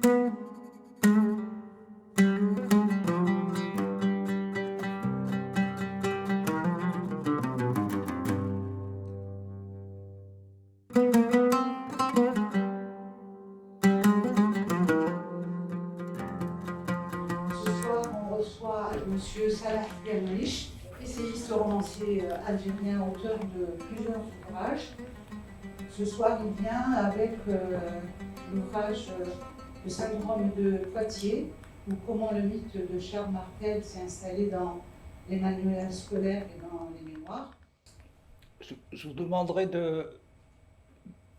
On reçoit M. Salah Ghannouchi, essayiste romancier algérien, auteur de plusieurs ouvrages. Ce soir, il vient avec l'ouvrage Le syndrome de Poitiers, ou comment le mythe de Charles Martel s'est installé dans les manuels scolaires et dans les mémoires. Je vous demanderai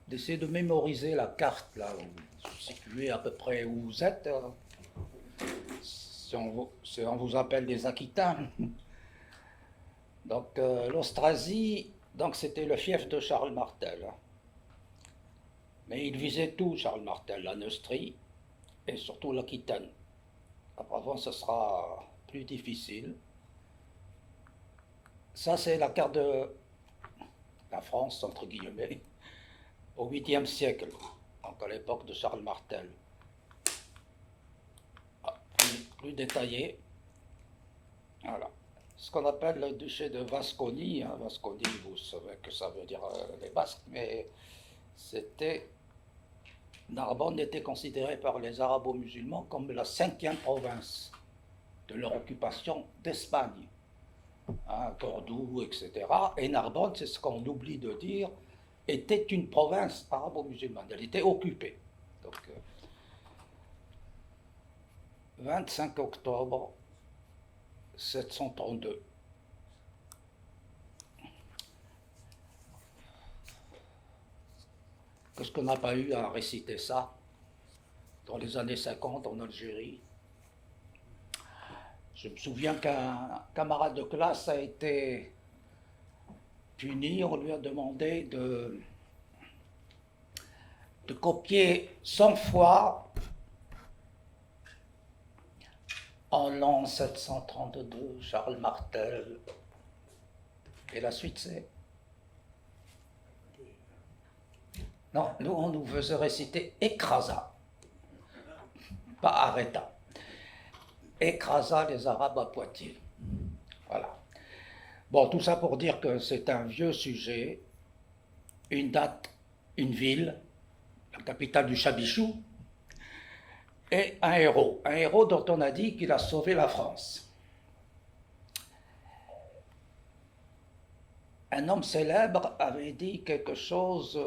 d'essayer de mémoriser la carte, là, où vous situez à peu près où vous êtes. Si on vous appelle des Aquitains. Donc l'Austrasie, c'était le fief de Charles Martel. Mais il visait tout, Charles Martel, la Neustrie et surtout l'Aquitaine. Apparemment, ce sera plus difficile. Ça, c'est la carte de la France, entre guillemets, au 8e siècle, donc à l'époque de Charles Martel. Plus détaillé. Voilà. Ce qu'on appelle le duché de Vasconie. Vasconie, vous savez que ça veut dire les Basques, mais Narbonne était considéré par les arabo-musulmans comme la 5e province de leur occupation d'Espagne. Cordoue, etc. Et Narbonne, c'est ce qu'on oublie de dire, était une province arabo-musulmane. Elle était occupée. Donc, 25 octobre 732. Qu'est-ce qu'on n'a pas eu à réciter ça dans les années 50 en Algérie? Je me souviens qu'un camarade de classe a été puni. On lui a demandé de copier 100 fois en l'an 732, Charles Martel. Et la suite, c'est... Non, nous, on nous faisait réciter écrasa, pas arrêta. Écrasa les Arabes à Poitiers. Voilà. Bon, tout ça pour dire que c'est un vieux sujet, une date, une ville, la capitale du Chabichou, et un héros dont on a dit qu'il a sauvé la France. Un homme célèbre avait dit quelque chose,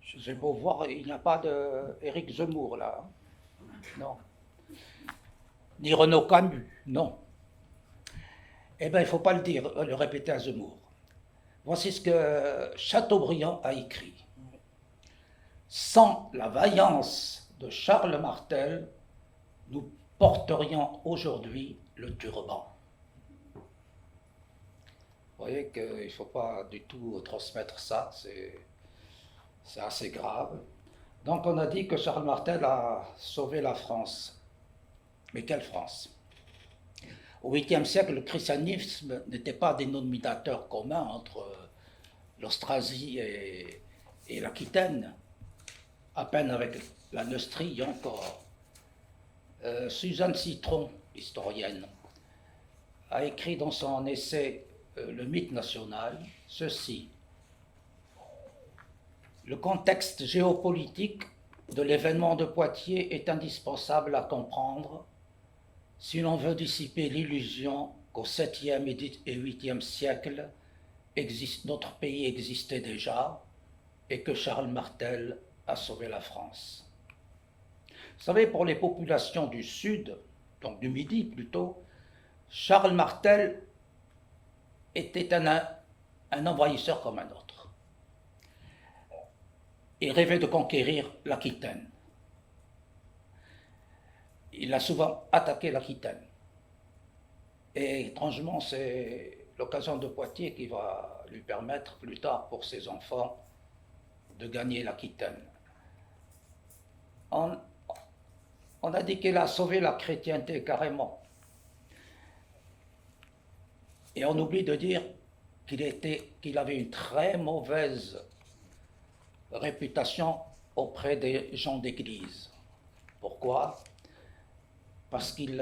j'ai beau voir, il n'y a pas d'Éric Zemmour là, non. Ni Renaud Camus, non. Eh bien, il ne faut pas le dire, le répéter à Zemmour. Voici ce que Chateaubriand a écrit. Sans la vaillance de Charles Martel, nous porterions aujourd'hui le turban. Vous voyez qu'il ne faut pas du tout transmettre ça, c'est assez grave. Donc on a dit que Charles Martel a sauvé la France. Mais quelle France? Au 8e siècle, le christianisme n'était pas un dénominateur commun entre l'Austrasie et l'Aquitaine, à peine avec la Neustrie encore. Suzanne Citron, historienne, a écrit dans son essai Le mythe national ceci. Le contexte géopolitique de l'événement de Poitiers est indispensable à comprendre si l'on veut dissiper l'illusion qu'au 7e et 8e siècle, notre pays existait déjà et que Charles Martel a sauvé la France. Vous savez, pour les populations du Sud, donc du Midi plutôt, Charles Martel était un envahisseur comme un autre. Il rêvait de conquérir l'Aquitaine. Il a souvent attaqué l'Aquitaine. Et étrangement, c'est l'occasion de Poitiers qui va lui permettre plus tard pour ses enfants de gagner l'Aquitaine. On a dit qu'il a sauvé la chrétienté carrément. Et on oublie de dire qu'il avait une très mauvaise réputation auprès des gens d'église. Pourquoi? Parce qu'il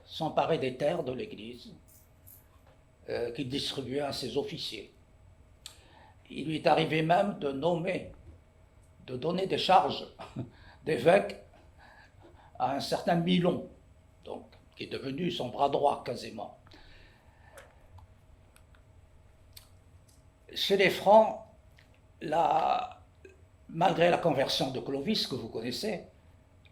s'emparait des terres de l'église qu'il distribuait à ses officiers. Il lui est arrivé même de donner des charges d'évêque à un certain Milon, donc, qui est devenu son bras droit quasiment. Chez les Francs, malgré la conversion de Clovis que vous connaissez,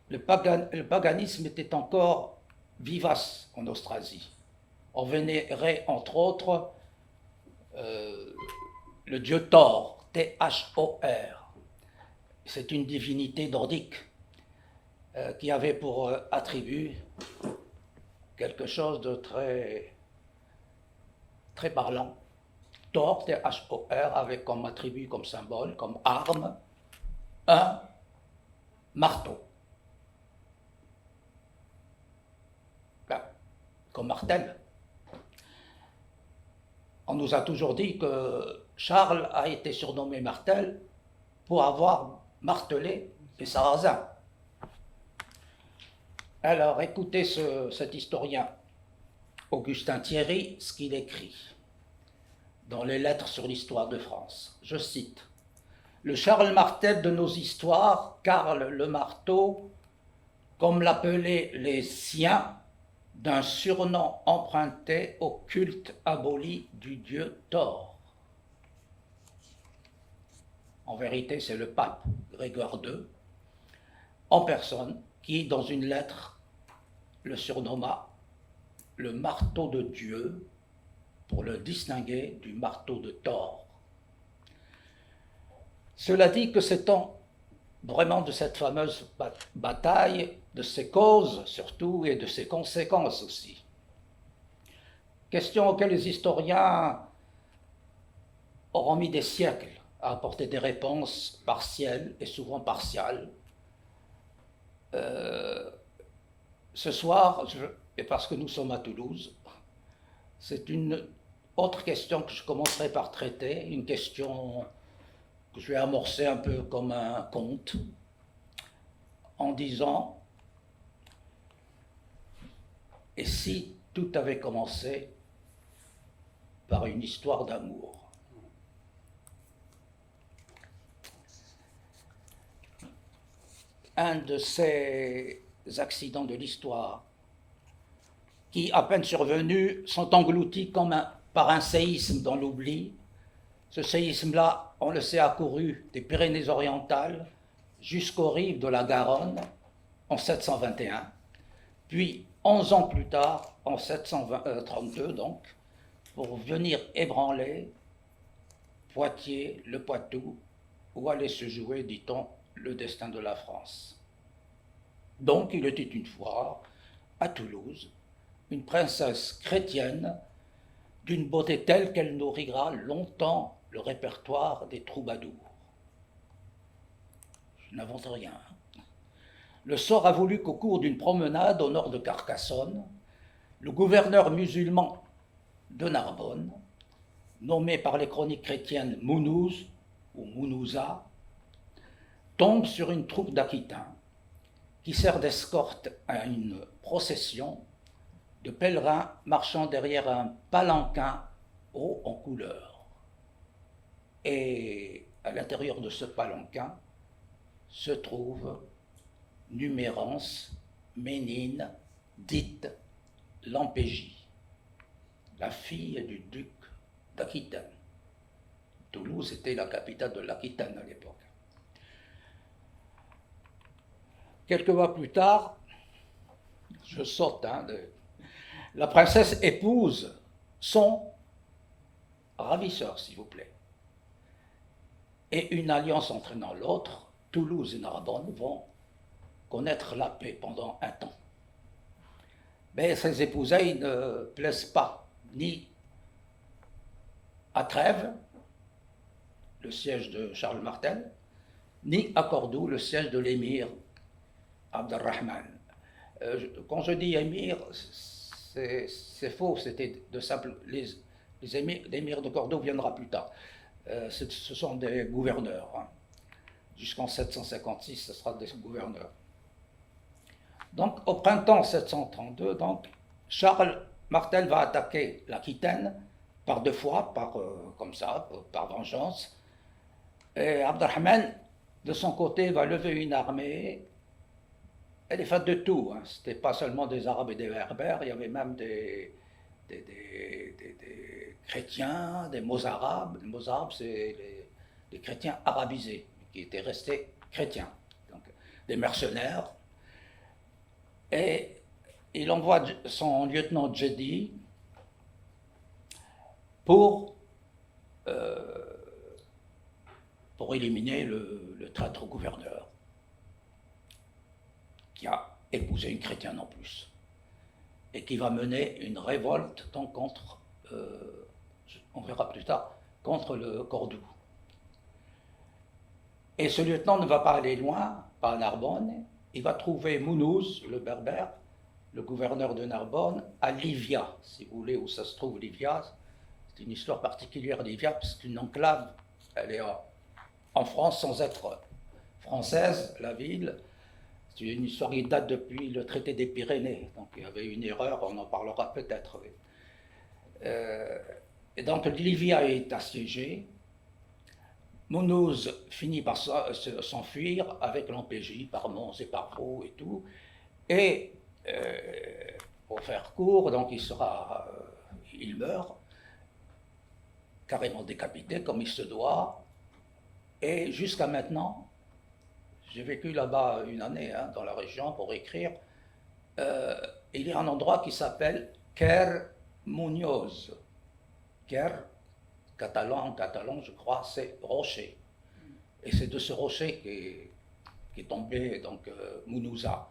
le paganisme était encore vivace en Austrasie. On vénérait entre autres le dieu Thor, Thor. C'est une divinité nordique qui avait pour attribut quelque chose de très, très parlant. Thor, Thor, avec comme attribut, comme symbole, comme arme, un marteau. Là, comme martel. On nous a toujours dit que Charles a été surnommé Martel pour avoir martelé les Sarrasins. Alors écoutez cet historien, Augustin Thierry, ce qu'il écrit dans les lettres sur l'histoire de France. Je cite: « Le Charles Martel de nos histoires, Karl le Marteau, comme l'appelaient les siens, d'un surnom emprunté au culte aboli du dieu Thor. » En vérité, c'est le pape Grégoire II, en personne, qui, dans une lettre, le surnomma le marteau de Dieu, pour le distinguer du marteau de Thor. Cela dit que c'est vraiment de cette fameuse bataille, de ses causes surtout et de ses conséquences aussi. Question auxquelles les historiens auront mis des siècles à apporter des réponses partielles et souvent partiales. Ce soir, et parce que nous sommes à Toulouse, c'est une autre question que je commencerai par traiter, une question que je vais amorcer un peu comme un conte, en disant: et si tout avait commencé par une histoire d'amour? Un de ces accidents de l'histoire qui, à peine survenus, sont engloutis par un séisme dans l'oubli. Ce séisme-là, on le sait, a couru des Pyrénées-Orientales jusqu'aux rives de la Garonne en 721, puis 11 ans plus tard, en 732 donc, pour venir ébranler Poitiers, le Poitou, où allait se jouer, dit-on, le destin de la France. Donc, il était une fois, à Toulouse, une princesse chrétienne d'une beauté telle qu'elle nourrira longtemps le répertoire des troubadours. Je n'invente rien. Le sort a voulu qu'au cours d'une promenade au nord de Carcassonne, le gouverneur musulman de Narbonne, nommé par les chroniques chrétiennes Mounouz ou Mounouza, tombe sur une troupe d'Aquitains qui sert d'escorte à une procession de pèlerins marchant derrière un palanquin haut en couleur. Et à l'intérieur de ce palanquin se trouve Numérance Ménine, dite Lampégie, la fille du duc d'Aquitaine. Toulouse était la capitale de l'Aquitaine à l'époque. Quelques mois plus tard, je saute, la princesse épouse son ravisseur, s'il vous plaît. Et une alliance entraînant l'autre, Toulouse et Narbonne vont connaître la paix pendant un temps. Mais ces épousailles ne plaisent pas ni à Trèves, le siège de Charles Martel, ni à Cordoue, le siège de l'émir Abdelrahman. Quand je dis émir, c'est faux, c'était de simple. L'émir de Cordoue viendra plus tard. Ce sont des gouverneurs. jusqu'en 756, ce sera des gouverneurs. Donc, au printemps 732, donc, Charles Martel va attaquer l'Aquitaine par 2 fois, comme ça, par vengeance. Et Abderrahmane, de son côté, va lever une armée. Elle est faite de tout. Hein. Ce n'était pas seulement des Arabes et des Berbères, il y avait même des chrétiens, des Mozarabes. Les Mozarabes, c'est les chrétiens arabisés, qui étaient restés chrétiens. Donc, des mercenaires. Et il envoie son lieutenant Djedi pour éliminer le traître gouverneur, qui a épousé une chrétienne en plus, et qui va mener une révolte donc contre, on verra plus tard, contre le Cordoue. Et ce lieutenant ne va pas aller loin, pas à Narbonne, il va trouver Mounouz, le berbère, le gouverneur de Narbonne, à Livia, si vous voulez, où ça se trouve Livia. C'est une histoire particulière, Livia, parce que c'est une enclave, elle est en France sans être française, la ville. C'est une histoire qui date depuis le traité des Pyrénées, donc il y avait une erreur, on en parlera peut-être. Oui. Et donc Livia est assiégée. Mounouz finit par s'enfuir avec l'MPJ par Mons et par Vaux et tout. Et pour faire court, donc il meurt, carrément décapité comme il se doit. Et jusqu'à maintenant, j'ai vécu là-bas une année dans la région pour écrire, il y a un endroit qui s'appelle Ker Muñoz. Ker, en catalan, je crois, c'est rocher. Et c'est de ce rocher qui est tombé donc Mounouza.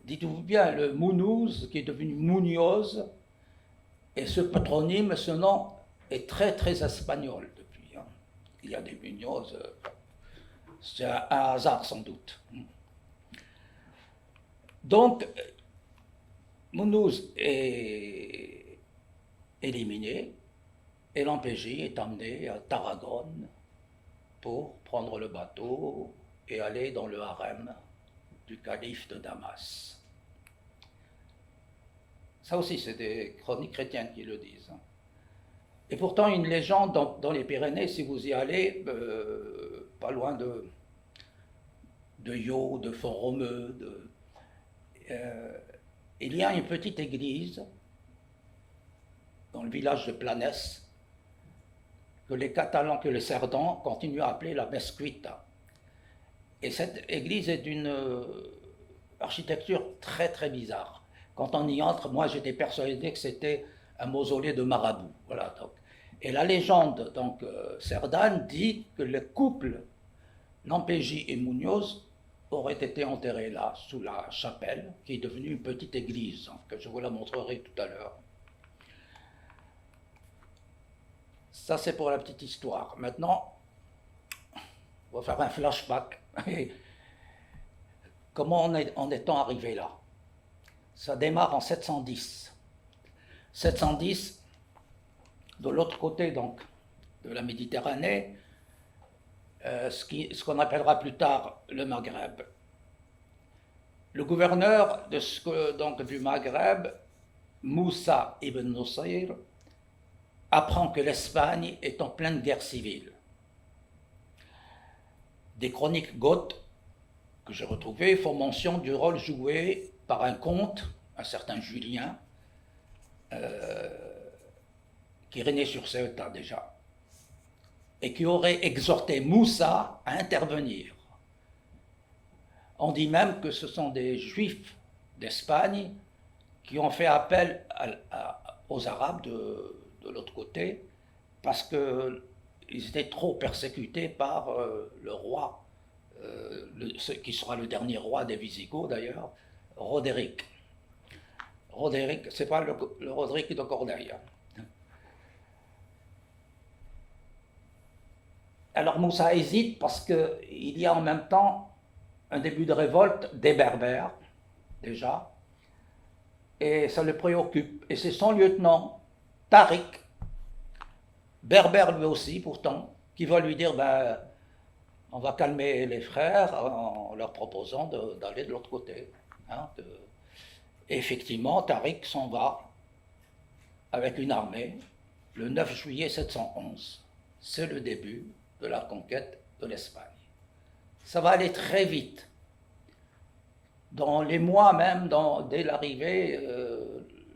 Dites-vous bien, le Mounouz qui est devenu Muñoz, et ce patronyme, ce nom est très très espagnol depuis. Hein. Il y a des Muñoz, c'est un hasard sans doute. Donc, Mounouz est éliminé. Et l'MPJ est emmené à Tarragone pour prendre le bateau et aller dans le harem du calife de Damas. Ça aussi, c'est des chroniques chrétiennes qui le disent. Et pourtant, une légende dans les Pyrénées, si vous y allez, pas loin de Yaux, de Font-Romeu, il y a une petite église dans le village de Planès, que les Catalans, que les Cerdans continuent à appeler la Mesquita. Et cette église est d'une architecture très très bizarre. Quand on y entre, moi j'étais persuadé que c'était un mausolée de marabout. Voilà, donc. Et la légende donc, cerdane dit que le couple Lampégy et Muñoz auraient été enterrés là, sous la chapelle, qui est devenue une petite église, hein, que je vous la montrerai tout à l'heure. Ça, c'est pour la petite histoire. Maintenant, on va faire un flashback. Comment en est-on arrivé là? Ça démarre en 710. 710, de l'autre côté donc, de la Méditerranée, ce qu'on appellera plus tard le Maghreb. Le gouverneur du Maghreb, Moussa ibn Nusayr, apprend que l'Espagne est en pleine guerre civile. Des chroniques goths que j'ai retrouvées font mention du rôle joué par un comte, un certain Julien, qui régnait sur Ceuta déjà, et qui aurait exhorté Moussa à intervenir. On dit même que ce sont des Juifs d'Espagne qui ont fait appel aux Arabes de l'autre côté, parce qu'ils étaient trop persécutés par le roi, qui sera le dernier roi des Visigoths d'ailleurs, Roderick. Roderick, c'est pas le Roderick de Corneille. Alors Moussa hésite parce qu'il y a en même temps un début de révolte des Berbères, déjà, et ça le préoccupe. Et c'est son lieutenant, Tariq, berbère lui aussi pourtant, qui va lui dire, On va calmer les frères en leur proposant d'aller de l'autre côté. Hein, Et effectivement, Tariq s'en va avec une armée le 9 juillet 711. C'est le début de la conquête de l'Espagne. Ça va aller très vite. Dans les mois même, dès l'arrivée,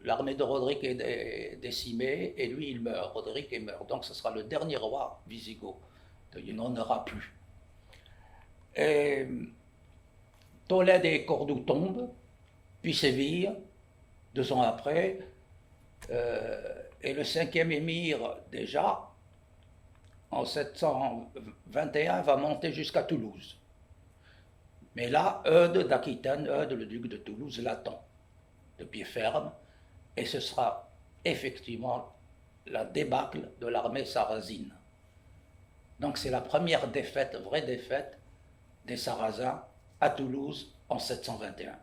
l'armée de Roderick est décimée et lui, il meurt. Roderick meurt. Donc ce sera le dernier roi wisigoth. Il n'en aura plus. Et Tolède et Cordoue tombent, puis Séville, 2 ans après, et le 5e émir, déjà, en 721, va monter jusqu'à Toulouse. Mais là, Eudes d'Aquitaine, Eudes, le duc de Toulouse, l'attend de pied ferme, et ce sera effectivement la débâcle de l'armée sarrasine. Donc c'est la première défaite, vraie défaite, des Sarrasins à Toulouse en 721.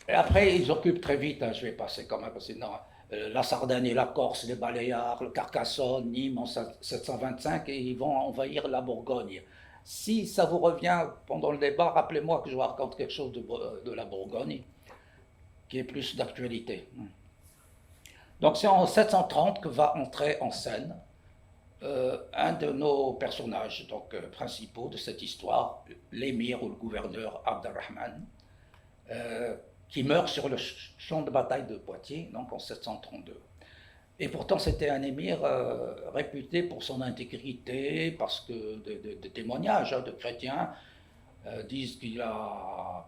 Et après, ils occupent très vite, je vais passer quand même, parce que sinon, la Sardaigne et la Corse, les Baléares, le Carcassonne, Nîmes en 725, et ils vont envahir la Bourgogne. Si ça vous revient pendant le débat, rappelez-moi que je vous raconte quelque chose de la Bourgogne, qui est plus d'actualité. Donc c'est en 730 que va entrer en scène un de nos personnages principaux de cette histoire, l'émir ou le gouverneur Abd-ar-Rahman, qui meurt sur le champ de bataille de Poitiers, donc en 732. Et pourtant, c'était un émir réputé pour son intégrité, parce que des témoignages de chrétiens disent qu'il a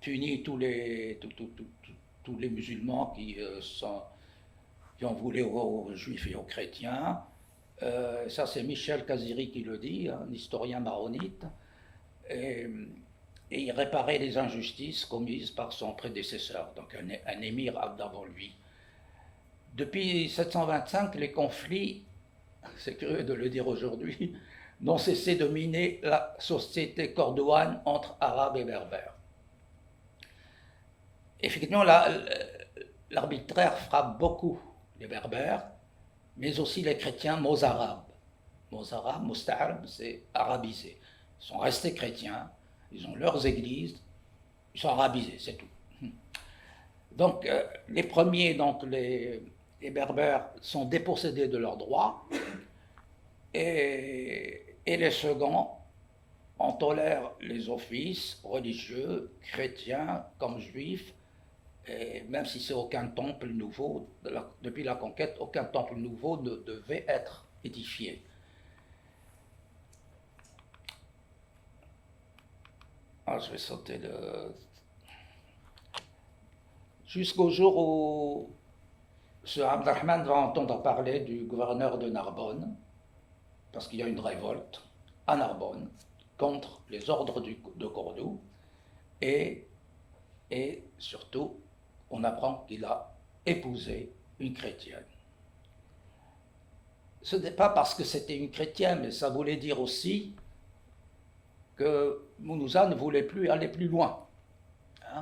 puni tous les musulmans qui en voulaient aux juifs et aux chrétiens. Ça, c'est Michel Kaziri qui le dit, un historien maronite. Et il réparait les injustices commises par son prédécesseur, donc un émir avant lui. Depuis 725, les conflits, c'est curieux de le dire aujourd'hui, n'ont cessé de miner la société cordouane entre Arabes et Berbères. Effectivement, l'arbitraire frappe beaucoup les Berbères, mais aussi les chrétiens mozarabes. Mozarabes, Musta'arab, c'est arabisé. Ils sont restés chrétiens, ils ont leurs églises, ils sont arabisés, c'est tout. Donc, les premiers, les Berbères, sont dépossédés de leurs droits, et les seconds en tolèrent les offices religieux, chrétiens comme juifs, et même si c'est aucun temple nouveau, depuis la conquête, aucun temple nouveau ne devait être édifié. Je vais sauter jusqu'au jour où ce Abd-ar-Rahman va entendre parler du gouverneur de Narbonne, parce qu'il y a une révolte à Narbonne contre les ordres de Cordoue, et surtout, on apprend qu'il a épousé une chrétienne. Ce n'est pas parce que c'était une chrétienne, mais ça voulait dire aussi que Mounouzat ne voulait plus aller plus loin,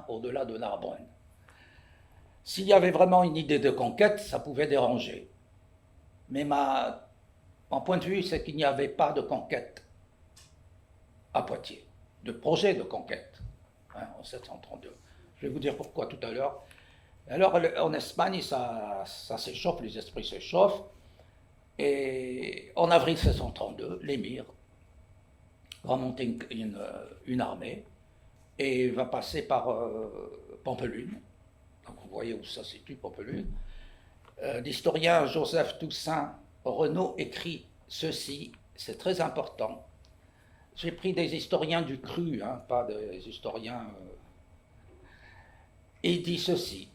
au-delà de Narbonne. S'il y avait vraiment une idée de conquête, ça pouvait déranger. Mais mon point de vue, c'est qu'il n'y avait pas de conquête à Poitiers, de projet de conquête, en 732. Je vais vous dire pourquoi tout à l'heure. Alors, en Espagne, ça s'échauffe, les esprits s'échauffent, et en avril 732, l'émir va monter une armée et va passer par Pampelune. Donc vous voyez où ça se situe, Pampelune. L'historien Joseph Toussaint Renaud écrit ceci, c'est très important. J'ai pris des historiens du cru, pas des historiens... Et il dit ceci,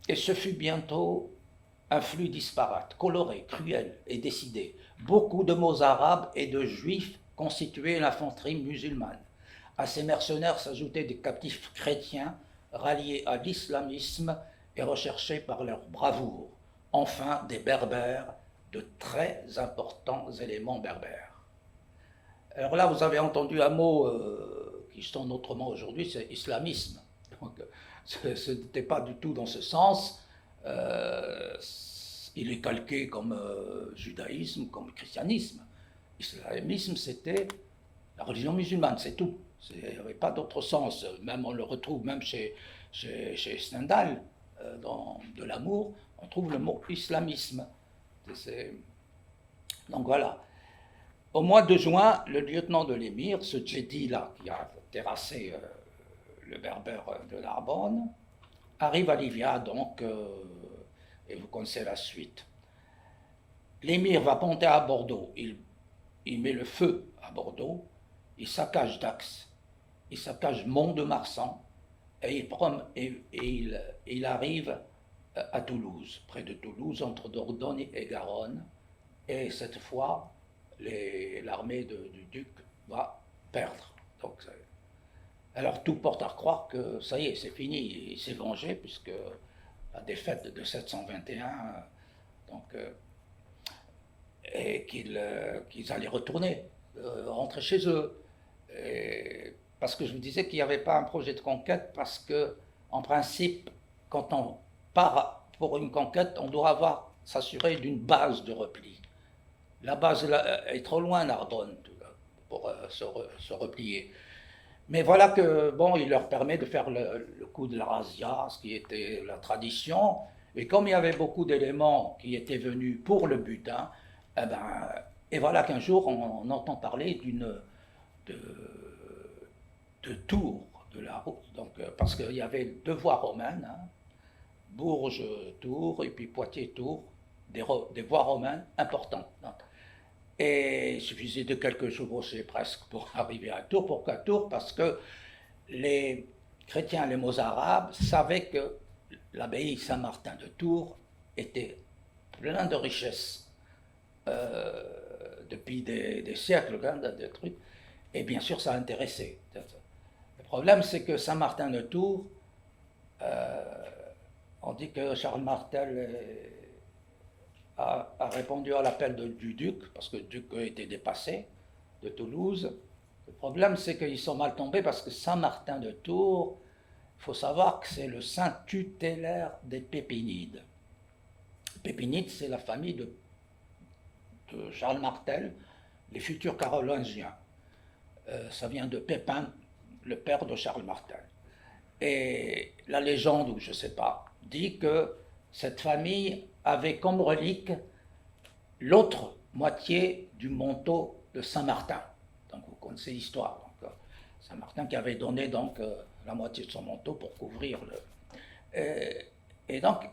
et ce fut bientôt un flux disparate, coloré, cruel et décidé. Beaucoup de mots arabes et de juifs constituaient l'infanterie musulmane. À ces mercenaires s'ajoutaient des captifs chrétiens ralliés à l'islamisme et recherchés par leur bravoure. Enfin, des berbères, de très importants éléments berbères. Alors là, vous avez entendu un mot qui sonne autrement aujourd'hui, c'est islamisme. Donc, ce n'était pas du tout dans ce sens. il est calqué comme judaïsme, comme christianisme. L'islamisme, c'était la religion musulmane, c'est tout. Il n'y avait pas d'autre sens. Même on le retrouve même chez Stendhal, dans De l'amour, on trouve le mot islamisme. Donc voilà. Au mois de juin, le lieutenant de l'émir, ce Djedi-là, qui a terrassé le berbère de Narbonne, arrive à Livia, donc, et vous connaissez la suite. L'émir va monter à Bordeaux, il met le feu à Bordeaux, il saccage Dax, il saccage Mont-de-Marsan, et il arrive à Toulouse, près de Toulouse, entre Dordogne et Garonne, et cette fois, l'armée du duc va perdre. Donc, alors tout porte à croire que ça y est, c'est fini, il s'est vengé, puisque la défaite de 721, donc, et qu'ils allaient retourner, rentrer chez eux. Parce que je vous disais qu'il n'y avait pas un projet de conquête, parce que, en principe, quand on part pour une conquête, on doit s'assurer d'une base de repli. La base est trop loin, Narbonne, pour se replier. Mais voilà que, bon, il leur permet de faire le coup de la razzia, ce qui était la tradition. Et comme il y avait beaucoup d'éléments qui étaient venus pour le butin, et voilà qu'un jour, on entend parler de Tours, de la route. Donc, parce qu'il y avait 2 voies romaines, hein, Bourges-Tours et puis Poitiers-Tours, des voies romaines importantes. Donc, et il suffisait de quelques chevauchées presque pour arriver à Tours. Pourquoi Tours? Parce que les chrétiens, les mozarabes, savaient que l'abbaye Saint-Martin de Tours était plein de richesses depuis des siècles, des trucs. Et bien sûr, ça a intéressé. Le problème, c'est que Saint-Martin de Tours, on dit que Charles Martel a répondu à l'appel du duc, parce que le duc était dépassé, de Toulouse. Le problème, c'est qu'ils sont mal tombés, parce que Saint-Martin de Tours, il faut savoir que c'est le saint tutélaire des Pépinides. Pépinides, c'est la famille de Charles Martel, les futurs carolingiens. Ça vient de Pépin, le père de Charles Martel. Et la légende, ou je ne sais pas, dit que cette famille avait comme relique l'autre moitié du manteau de Saint-Martin. Donc vous connaissez l'histoire. Saint-Martin qui avait donné donc la moitié de son manteau pour couvrir le... Et donc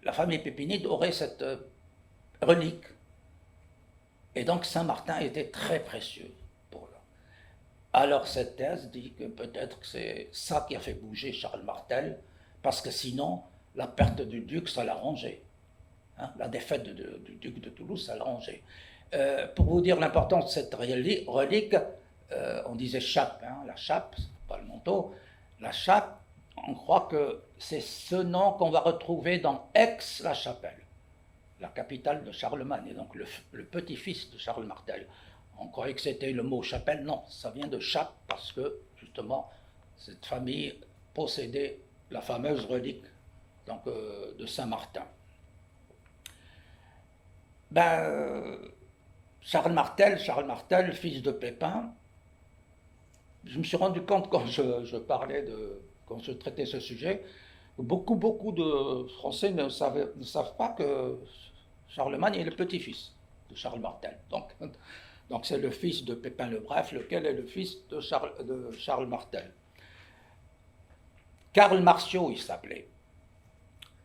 la famille Pépinide aurait cette relique. Et donc Saint-Martin était très précieux pour eux. Alors cette thèse dit que peut-être que c'est ça qui a fait bouger Charles Martel, parce que sinon la perte du duc, ça l'arrangeait. Hein, la défaite du duc de Toulouse, ça l'arrangeait. Pour vous dire l'importance de cette relique, on disait chape, hein, la chape, pas le manteau, la chape, on croit que c'est ce nom qu'on va retrouver dans Aix-la-Chapelle, la capitale de Charlemagne, et donc le petit-fils de Charles Martel. On croyait que c'était le mot chapelle, non, ça vient de chape, parce que justement, cette famille possédait la fameuse relique donc, de Saint-Martin. Charles Martel, fils de Pépin, je me suis rendu compte quand quand je traitais ce sujet, que beaucoup de Français ne savent pas que Charlemagne est le petit-fils de Charles Martel. Donc c'est le fils de Pépin le Bref, lequel est le fils de Charles Martel. Karl Martiaux, il s'appelait.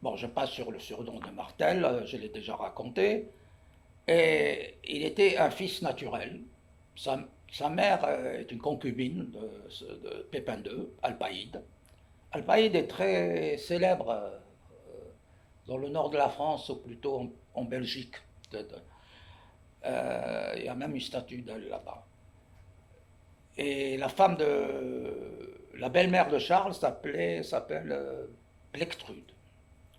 Bon, je passe sur le surnom de Martel, je l'ai déjà raconté. Et il était un fils naturel. Sa mère est une concubine de Pépin II, Alpaïde. Alpaïde est très célèbre dans le nord de la France, ou plutôt en Belgique. Il y a même une statue d'elle là-bas. Et la femme la belle-mère de Charles s'appelle Plectrude.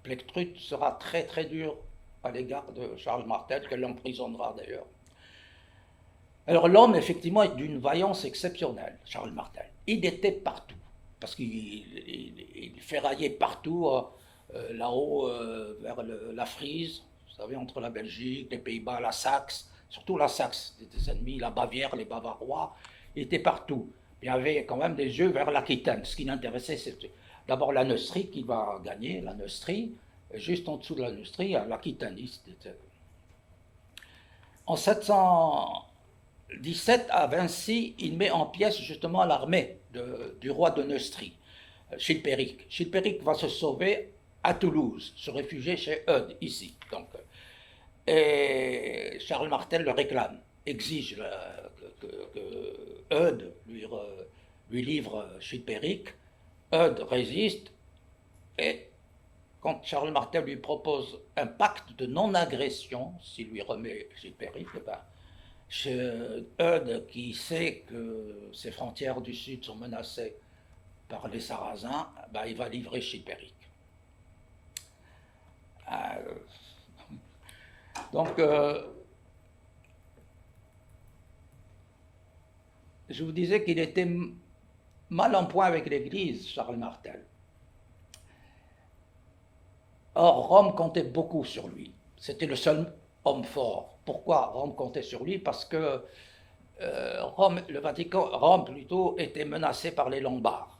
Plectrude sera très très dur à l'égard de Charles Martel, qu'elle l'emprisonnera d'ailleurs. Alors l'homme, effectivement, est d'une vaillance exceptionnelle, Charles Martel. Il était partout, parce qu'il ferraillait partout, là-haut, vers la Frise, vous savez, entre la Belgique, les Pays-Bas, la Saxe, surtout la Saxe, des ennemis, la Bavière, les Bavarois, il était partout. Il y avait quand même des yeux vers l'Aquitaine. Ce qui l'intéressait, c'était d'abord la Neustrie qui va gagner, la Neustrie, et juste en dessous de la Neustrie, il y a l'Aquitaniste. En 717, à Vinci, il met en pièces justement l'armée du roi de Neustrie, Chilpéric. Chilpéric va se sauver à Toulouse, se réfugier chez Eudes, ici. Donc, et Charles Martel le réclame, exige que Eudes lui livre Chilpéric. Eudes résiste, et quand Charles Martel lui propose un pacte de non-agression, s'il lui remet Chilpéric, Eudes, qui sait que ses frontières du sud sont menacées par les Sarrasins, il va livrer Chilpéric. Donc, je vous disais qu'il était mal en point avec l'Église, Charles Martel. Or, Rome comptait beaucoup sur lui. C'était le seul homme fort. Pourquoi Rome comptait sur lui? Parce que Rome plutôt, était menacée par les Lombards.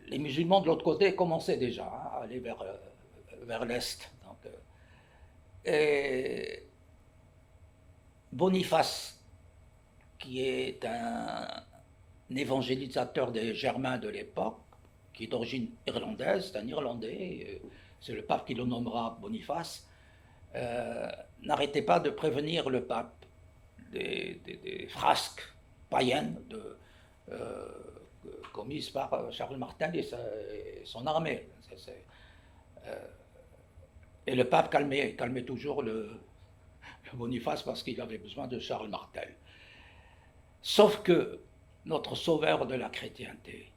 Les musulmans de l'autre côté commençaient déjà à aller vers l'Est. Et Boniface, qui est un évangélisateur des Germains de l'époque, qui est d'origine irlandaise, c'est un Irlandais, c'est le pape qui le nommera Boniface, n'arrêtait pas de prévenir le pape des frasques païennes commises par Charles Martel et son armée. Et le pape calmait toujours le Boniface parce qu'il avait besoin de Charles Martel. Sauf que notre sauveur de la chrétienté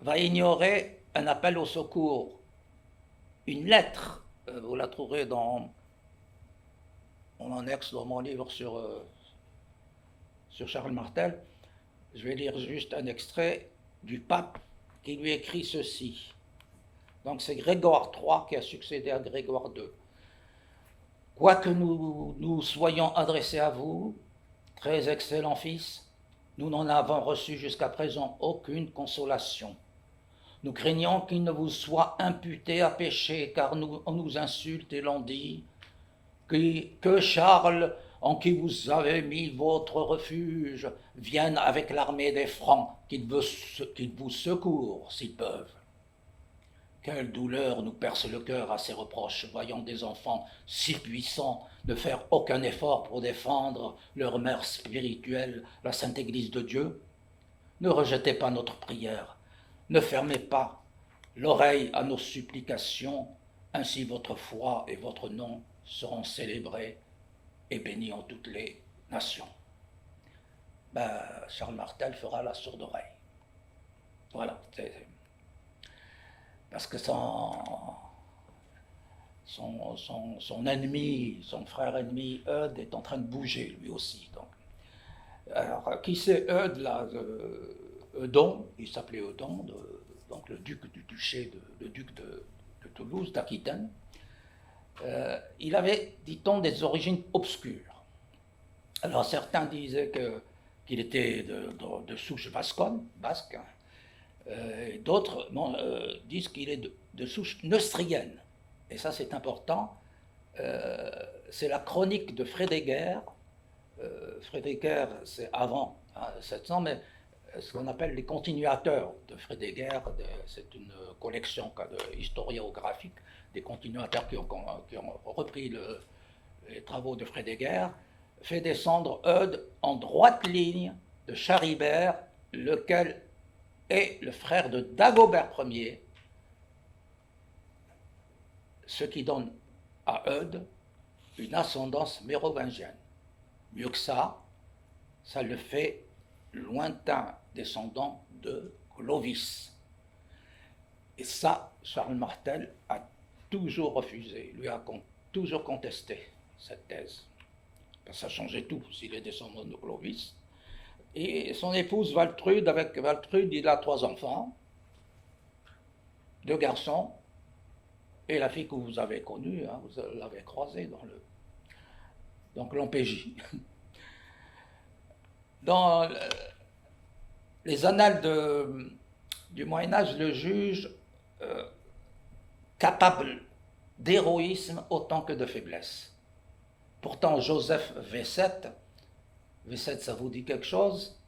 va ignorer un appel au secours, une lettre, vous la trouverez en annexe dans mon livre sur Charles Martel. Je vais lire juste un extrait du pape qui lui écrit ceci. Donc c'est Grégoire III qui a succédé à Grégoire II. Quoique nous soyons adressés à vous, très excellent fils, nous n'en avons reçu jusqu'à présent aucune consolation. Nous craignons qu'il ne vous soit imputé à pécher, car on nous insulte et l'on dit que Charles, en qui vous avez mis votre refuge, vienne avec l'armée des Francs, qu'ils vous secourent s'ils peuvent. Quelle douleur nous perce le cœur à ces reproches, voyant des enfants si puissants ne faire aucun effort pour défendre leur mère spirituelle, la Sainte Église de Dieu. Ne rejetez pas notre prière, ne fermez pas l'oreille à nos supplications, ainsi votre foi et votre nom seront célébrés et bénis en toutes les nations. Charles Martel fera la sourde oreille. Voilà. Parce que son ennemi, son frère ennemi, Eudes, est en train de bouger lui aussi. Donc. Alors, qui c'est Eudes là? Eudon, il s'appelait Eudon, donc le duc du duché, le duc de Toulouse, d'Aquitaine. Il avait, dit-on, des origines obscures. Alors certains disaient qu'il était de souche basque, d'autres disent qu'il est de souche neustrienne. Et ça c'est important. C'est la chronique de Frédéguerre. Frédéguerre, c'est avant 700, mais ce qu'on appelle les continuateurs de Frédéguerre, c'est une collection historiographique des continuateurs qui ont repris les travaux de Frédéguerre, fait descendre Eudes en droite ligne de Charibert, lequel est le frère de Dagobert Ier, ce qui donne à Eudes une ascendance mérovingienne. Mieux que ça le fait lointain descendant de Clovis. Et ça, Charles Martel a toujours refusé, lui a toujours contesté cette thèse. Ça changeait tout s'il est descendant de Clovis. Et son épouse Waltrude, avec Waltrude, il a 3 enfants, 2 garçons et la fille que vous avez connue, hein, vous l'avez croisée dans l'OMPJ. Dans les annales du Moyen-Âge le jugent capable d'héroïsme autant que de faiblesse. Pourtant, Joseph V7, V7 ça vous dit quelque chose?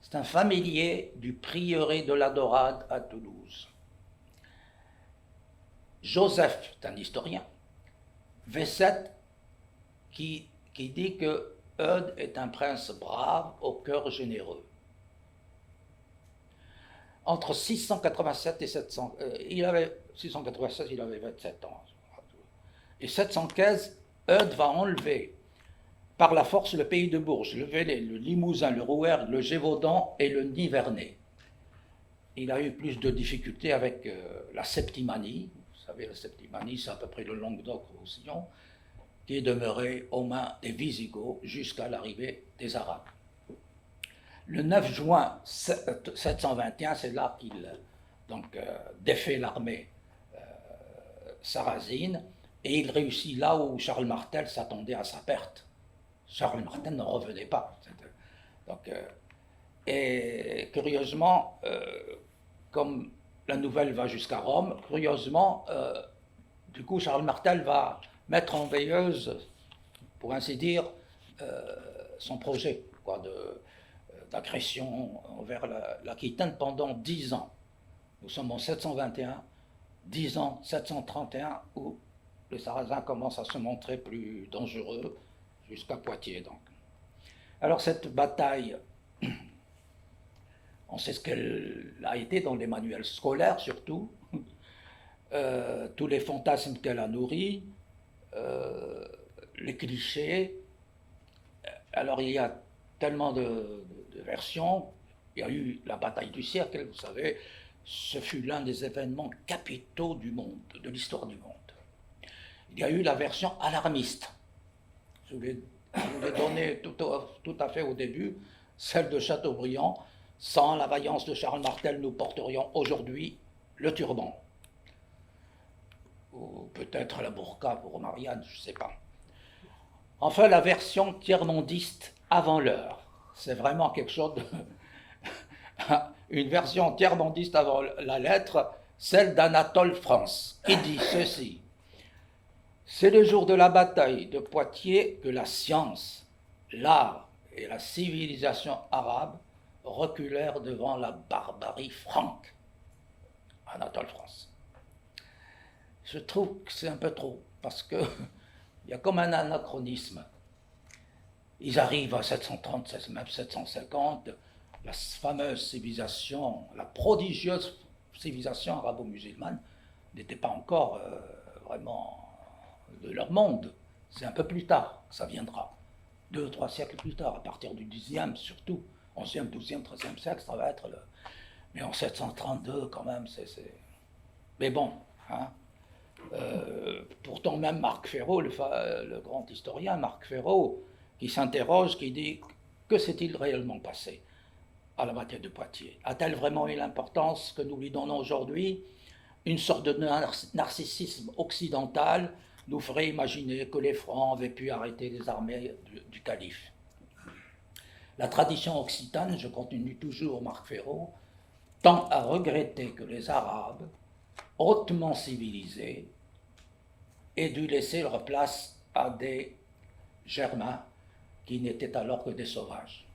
C'est un familier du prieuré de la Dorade à Toulouse. Joseph est un historien. V7 qui dit que Eudes est un prince brave au cœur généreux. Entre 687 et 700, il avait 27 ans. Et 715, Eudes va enlever par la force le pays de Bourges, le Velay, le Limousin, le Rouergue, le Gévaudan et le Nivernais. Il a eu plus de difficultés avec la Septimanie. Vous savez, la Septimanie, c'est à peu près le Languedoc-Roussillon, qui est demeuré aux mains des Visigoths jusqu'à l'arrivée des Arabes. Le 9 juin 721, c'est là qu'il défait l'armée sarrasine, et il réussit là où Charles Martel s'attendait à sa perte. Charles Martel ne revenait pas. Et curieusement, comme la nouvelle va jusqu'à Rome, curieusement, du coup, Charles Martel va mettre en veilleuse, pour ainsi dire, son projet d'agression envers l'Aquitaine pendant 10 ans. Nous sommes en 721, 10 ans, 731, où les Sarrasins commencent à se montrer plus dangereux, jusqu'à Poitiers donc. Alors cette bataille, on sait ce qu'elle a été dans les manuels scolaires surtout, tous les fantasmes qu'elle a nourris, les clichés. Alors il y a tellement de versions. Il y a eu la bataille du siècle, vous savez, ce fut l'un des événements capitaux du monde, de l'histoire du monde. Il y a eu la version alarmiste. Je vous l'ai donné tout à fait au début, celle de Chateaubriand. Sans la vaillance de Charles Martel, nous porterions aujourd'hui le turban. Ou peut-être la burqa pour Marianne, je ne sais pas. Enfin, la version tiers-mondiste avant l'heure. C'est vraiment quelque chose de... Une version tiers-mondiste avant la lettre, celle d'Anatole France, qui dit ceci. C'est le jour de la bataille de Poitiers que la science, l'art et la civilisation arabe reculèrent devant la barbarie franque. Anatole France. Je trouve que c'est un peu trop, parce qu'il y a comme un anachronisme. Ils arrivent à 730, même 750, la fameuse civilisation, la prodigieuse civilisation arabo-musulmane n'était pas encore vraiment de leur monde. C'est un peu plus tard que ça viendra. 2 ou 3 siècles plus tard, à partir du 10e surtout, 11e, 12e, 13e siècle, ça va être le... Mais en 732 quand même, c'est... Mais bon, hein. Pourtant même Marc Ferraud, le grand historien Marc Ferraud, qui s'interroge, qui dit que s'est-il réellement passé à la bataille de Poitiers? A-t-elle vraiment eu l'importance que nous lui donnons aujourd'hui? Une sorte de narcissisme occidental nous ferait imaginer que les Francs avaient pu arrêter les armées du calife. La tradition occitane, je continue toujours Marc Ferraud, tend à regretter que les Arabes, hautement civilisés, aient dû laisser leur place à des Germains qui n'étaient alors que des sauvages.